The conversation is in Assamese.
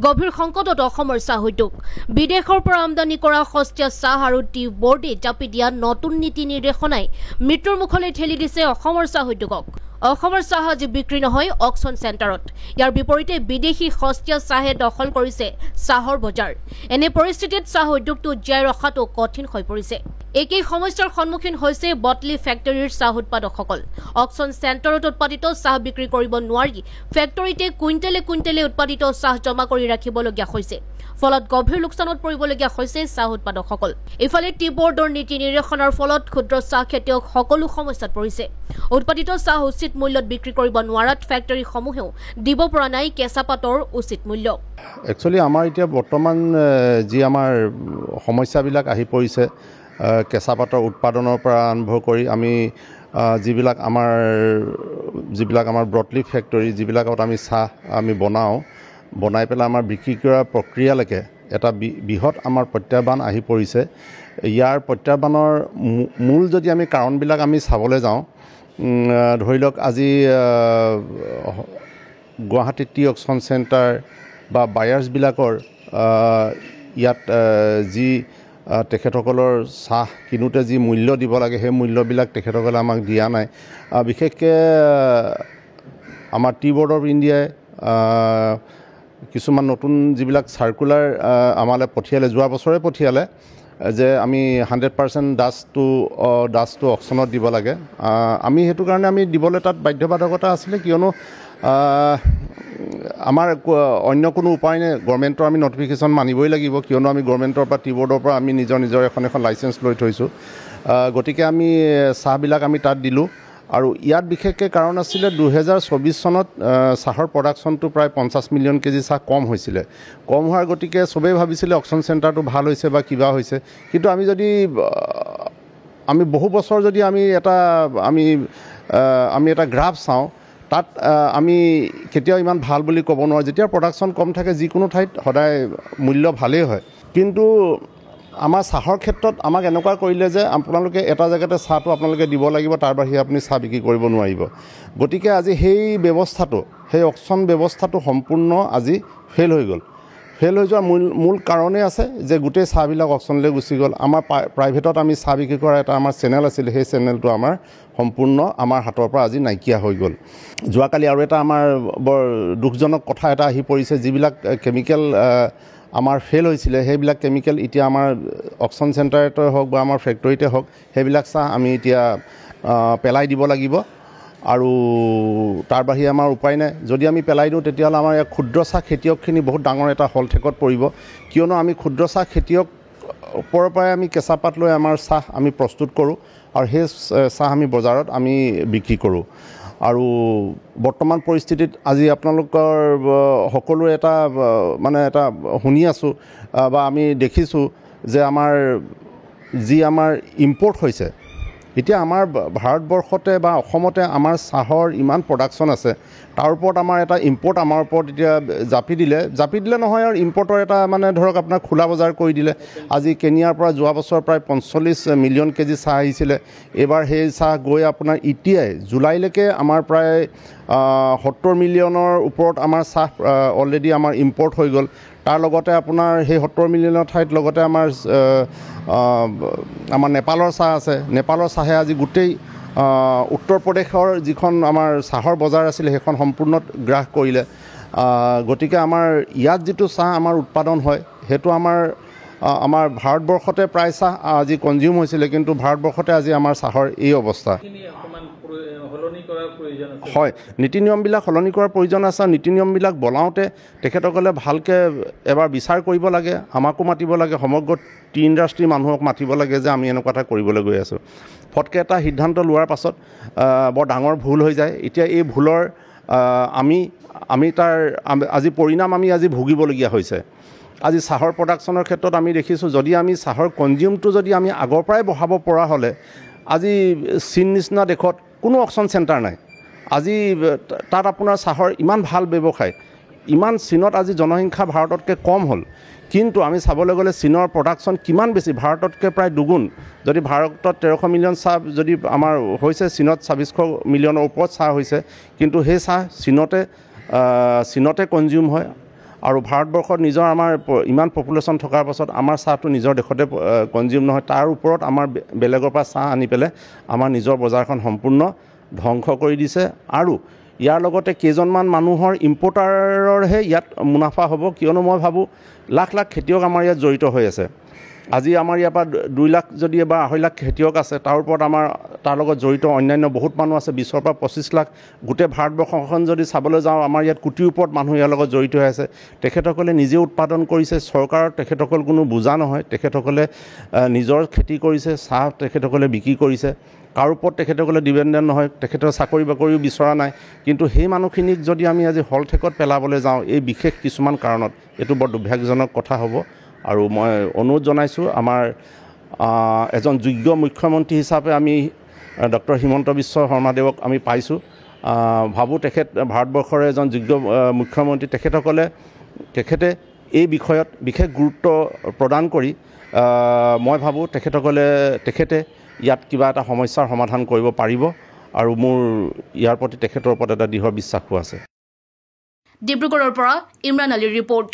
গভীৰ সংকটত অসমৰ চাহ উদ্যোগ বিদেশৰ পৰা আমদানি কৰা সস্তীয়া চাহ আৰু টি বৰ্ডে জাপি দিয়া নতুন নীতি নিৰ্দেশনাই মৃত্যুৰ মুখলৈ ঠেলি দিছে অসমৰ চাহ উদ্যোগক। অসমৰ চাহ আজি বিক্ৰী নহয় অকশ্যন চেণ্টাৰত। ইয়াৰ বিপৰীতে বিদেশী সস্তীয়া চাহে দখল কৰিছে চাহৰ বজাৰ। এনে পৰিস্থিতিত চাহ উদ্যোগটো জীয়াই ৰখাটো কঠিন হৈ পৰিছে। একেই সমস্যাৰ সন্মুখীন হৈছে বটলি ফেক্টৰীৰ চাহ উৎপাদকসকল। অকশ্যন চেণ্টাৰত উৎপাদিত চাহ বিক্ৰী কৰিব নোৱাৰি ফেক্টৰীতে কুইণ্টেলে কুইণ্টেলে উৎপাদিত চাহ জমা কৰি ৰাখিবলগীয়া হৈছে। ফলত গভীৰ লোকচানত পৰিবলগীয়া হৈছে চাহ উৎপাদকসকল। ইফালে টি বৰ্ডৰ নীতি নিৰ্দেশনাৰ ফলত ক্ষুদ্ৰ চাহ খেতিয়ক সকলো সমস্যাত পৰিছে। উৎপাদিত চাহ উচিত মূল্যত বিক্ৰী কৰিব নোৱাৰাত ফেক্টৰীসমূহেও দিব পৰা নাই কেঁচা পাতৰ উচিত মূল্য। একচুৱেলি আমাৰ এতিয়া বৰ্তমান যি আমাৰ সমস্যাবিলাক আহি পৰিছে কেঁচা পাতৰ উৎপাদনৰ পৰা আৰম্ভ কৰি আমি যিবিলাক আমাৰ ব্ৰডলি ফেক্টৰী যিবিলাকত আমি চাহ আমি বনাই পেলাই আমাৰ বিক্ৰী কৰা প্ৰক্ৰিয়ালৈকে এটা বৃহৎ আমাৰ প্ৰত্যাহ্বান আহি পৰিছে। ইয়াৰ প্ৰত্যাহ্বানৰ মূল যদি আমি কাৰণবিলাক আমি চাবলৈ যাওঁ, ধৰি লওক আজি গুৱাহাটী টি অকশ্যন চেণ্টাৰ বা বায়াৰ্ছবিলাকৰ ইয়াত যি তেখেতসকলৰ চাহ কিনোতে যি মূল্য দিব লাগে সেই মূল্যবিলাক তেখেতসকলে আমাক দিয়া নাই। বিশেষকৈ আমাৰ টি বৰ্ড অফ ইণ্ডিয়াই কিছুমান নতুন যিবিলাক চাৰ্কুলাৰ আমালৈ পঠিয়ালে, যোৱা বছৰে পঠিয়ালে যে আমি 100% ডাষ্টটো অকশ্যনত দিব লাগে। আমি সেইটো কাৰণে আমি দিবলৈ তাত বাধ্যবাধকতা আছিলে, কিয়নো আমাৰ অন্য কোনো উপায় নাই, গভৰ্ণমেণ্টৰ আমি নটিফিকেশ্যন মানিবই লাগিব, কিয়নো আমি গভৰ্ণমেণ্টৰ পৰা টি বৰ্ডৰ পৰা আমি নিজৰ এখন লাইচেঞ্চ লৈ থৈছোঁ। গতিকে আমি চাহবিলাক আমি তাত দিলোঁ। আৰু ইয়াত বিশেষকৈ কাৰণ আছিলে 2024 চনত চাহৰ প্ৰডাকশ্যনটো প্ৰায় 50 মিলিয়ন কেজি চাহ কম হৈছিলে। কম হোৱাৰ গতিকে চবেই ভাবিছিলে অকশ্যন চেণ্টাৰটো ভাল হৈছে বা কিবা হৈছে, কিন্তু আমি বহু বছৰ যদি আমি এটা গ্ৰাফ চাওঁ, তাত আমি কেতিয়াও ইমান ভাল বুলি ক'ব নোৱাৰোঁ। যেতিয়া প্ৰডাকশ্যন কম থাকে যিকোনো ঠাইত সদায় মূল্য ভালেই হয়, কিন্তু আমাৰ চাহৰ ক্ষেত্ৰত আমাক এনেকুৱা কৰিলে যে আপোনালোকে এটা জেগাতে চাহটো আপোনালোকে দিব লাগিব, তাৰ বাহিৰে আপুনি চাহ বিক্ৰী কৰিব নোৱাৰিব। গতিকে আজি সেই অকশ্যন ব্যৱস্থাটো সম্পূৰ্ণ আজি ফেইল হৈ গ'ল। ফেইল হৈ যোৱাৰ মূল কাৰণেই আছে যে গোটেই চাহবিলাক অকশ্যনলৈ গুচি গ'ল। আমাৰ প্ৰাইভেটত আমি চাহ বিক্ৰী কৰা এটা আমাৰ চেনেল আছিলে, সেই চেনেলটো আমাৰ সম্পূৰ্ণ আমাৰ হাতৰ পৰা আজি নাইকিয়া হৈ গ'ল। যোৱাকালি আৰু এটা আমাৰ বৰ দুখজনক কথা এটা আহি পৰিছে, যিবিলাক কেমিকেল আমাৰ ফেইল হৈছিলে সেইবিলাক কেমিকেল এতিয়া আমাৰ অকশ্যন চেণ্টাৰতে হওক বা আমাৰ ফেক্টৰীতে হওক সেইবিলাক চাহ আমি এতিয়া পেলাই দিব লাগিব। আৰু তাৰ বাহিৰে আমাৰ উপায় নাই। যদি আমি পেলাই দিওঁ তেতিয়াহ'লে আমাৰ ইয়াৰ ক্ষুদ্ৰ চাহ খেতিয়কখিনি বহুত ডাঙৰ এটা হলঠেকত পৰিব, কিয়নো আমি ক্ষুদ্ৰ চাহ খেতিয়কৰ পৰাই আমি কেঁচা পাত লৈ আমাৰ চাহ আমি প্ৰস্তুত কৰোঁ আৰু সেই চাহ আমি বজাৰত আমি বিক্ৰী কৰোঁ। আৰু বৰ্তমান পৰিস্থিতিত আজি আপোনালোকৰ সকলোৰে এটা শুনি আছোঁ বা আমি দেখিছোঁ যে আমাৰ ইম্পৰ্ট হৈছে। এতিয়া আমাৰ ভাৰতবৰ্ষতে বা অসমতে আমাৰ চাহৰ ইমান প্ৰডাকশ্যন আছে, তাৰ ওপৰত আমাৰ এটা ইম্পৰ্ট আমাৰ ওপৰত এতিয়া জাপি দিলে নহয় আৰু ইম্পৰ্টৰ এটা ধৰক আপোনাৰ খোলা বজাৰ কৰি দিলে। আজি কেনিয়াৰ পৰা যোৱা বছৰ প্ৰায় 45 মিলিয়ন কেজি চাহ আহিছিলে। এইবাৰ সেই চাহ গৈ আপোনাৰ এতিয়াই জুলাইলৈকে আমাৰ প্ৰায় 70 মিলিয়নৰ ওপৰত আমাৰ চাহ অলৰেডি আমাৰ ইম্পৰ্ট হৈ গ'ল। তাৰ লগতে আপোনাৰ সেই 70 মিলিয়নৰ ঠাইত লগতে আমাৰ নেপালৰ চাহ আছে। নেপালৰ চাহে আজি গোটেই উত্তৰ প্ৰদেশৰ যিখন আমাৰ চাহৰ বজাৰ আছিলে সেইখন সম্পূৰ্ণ গ্ৰাস কৰিলে। গতিকে আমাৰ ইয়াত যিটো চাহ আমাৰ উৎপাদন হয় সেইটো আমাৰ ভাৰতবৰ্ষতে প্ৰায় চাহ আজি কনজিউম হৈছিলে, কিন্তু ভাৰতবৰ্ষতে আজি আমাৰ চাহৰ এই অৱস্থা। হয়, নীতি নিয়মবিলাক সলনি কৰাৰ প্ৰয়োজন আছে। নীতি নিয়মবিলাক বনাওঁতে তেখেতসকলে ভালকৈ এবাৰ বিচাৰ কৰিব লাগে, আমাকো মাতিব লাগে, সমগ্ৰ টি ইণ্ডাষ্ট্ৰীৰ মানুহক মাতিব লাগে যে আমি এনেকুৱা এটা কৰিবলৈ গৈ আছোঁ। ফটকৈ এটা সিদ্ধান্ত লোৱাৰ পাছত বৰ ডাঙৰ ভুল হৈ যায়। এতিয়া এই ভুলৰ তাৰ আজি পৰিণাম আমি আজি ভুগিবলগীয়া হৈছে। আজি চাহৰ প্ৰডাকশ্যনৰ ক্ষেত্ৰত আমি দেখিছোঁ, যদি আমি চাহৰ কনজিউমটো যদি আমি আগৰ পৰাই বঢ়াব পৰা হ'লে, আজি চীন নিচিনা দেশত কোনো অকশ্যন চেণ্টাৰ নাই। আজি তাত আপোনাৰ চাহৰ ইমান ভাল ব্যৱসায়, ইমান চীনত আজি জনসংখ্যা ভাৰততকৈ কম হ'ল, কিন্তু আমি চাবলৈ গ'লে চীনৰ প্ৰডাকশ্যন কিমান বেছি, ভাৰততকৈ প্ৰায় দুগুণ। যদি ভাৰতত 1300 মিলিয়ন চাহ যদি আমাৰ হৈছে, চীনত 2600 মিলিয়নৰ ওপৰত চাহ হৈছে, কিন্তু সেই চাহ চীনতে কনজিউম হয়। আৰু ভাৰতবৰ্ষত নিজৰ আমাৰ ইমান পপুলেশ্যন থকাৰ পাছত আমাৰ চাহটো নিজৰ দেশতে কনজিউম নহয়, তাৰ ওপৰত আমাৰ বেলেগৰ পৰা চাহ আনি পেলাই আমাৰ নিজৰ বজাৰখন সম্পূৰ্ণ ধ্বংস কৰি দিছে। আৰু ইয়াৰ লগতে কেইজনমান মানুহৰ ইম্পৰ্টাৰৰহে ইয়াত মুনাফা হ'ব, কিয়নো মই ভাবোঁ লাখ লাখ খেতিয়ক আমাৰ ইয়াত জড়িত হৈ আছে। আজি আমাৰ ইয়াৰ পৰা 2 লাখ যদি বা 2.5 লাখ খেতিয়ক আছে, তাৰ ওপৰত তাৰ লগত জড়িত অন্যান্য বহুত মানুহ আছে, 20 পৰা 25 লাখ। গোটেই ভাৰতবৰ্ষখন যদি চাবলৈ যাওঁ, আমাৰ ইয়াত কোটিৰ ওপৰত মানুহ ইয়াৰ লগত জড়িত হৈ আছে। তেখেতসকলে নিজে উৎপাদন কৰিছে, চৰকাৰৰ তেখেতসকল কোনো বুজা নহয়, তেখেতসকলে নিজৰ খেতি কৰিছে, চাহ তেখেতসকলে বিক্ৰী কৰিছে, কাৰো ওপৰত তেখেতসকলে ডিপেণ্ডেণ্ট নহয়, তেখেতৰ চাকৰি বাকৰিও বিচৰা নাই। কিন্তু সেই মানুহখিনিক যদি আমি আজি হলঠেকত পেলাবলৈ যাওঁ এই বিশেষ কিছুমান কাৰণত, এইটো বৰ দুৰ্ভাগ্যজনক কথা হ'ব। আৰু মই অনুৰোধ জনাইছোঁ, আমাৰ এজন যোগ্য মুখ্যমন্ত্ৰী হিচাপে আমি ডক্টৰ হিমন্ত বিশ্ব শৰ্মাদেৱক আমি পাইছোঁ। ভাবোঁ তেখেত ভাৰতবৰ্ষৰ এজন যোগ্য মুখ্যমন্ত্ৰী, তেখেতে এই বিষয়ত বিশেষ গুৰুত্ব প্ৰদান কৰি মই ভাবোঁ তেখেতে ইয়াত কিবা এটা সমস্যাৰ সমাধান কৰিব পাৰিব, আৰু মোৰ ইয়াৰ প্ৰতি তেখেতৰ ওপৰত এটা দৃঢ় বিশ্বাসো আছে। ডিব্ৰুগড়ৰ পৰা ইমৰান আলীৰ ৰিপৰ্ট।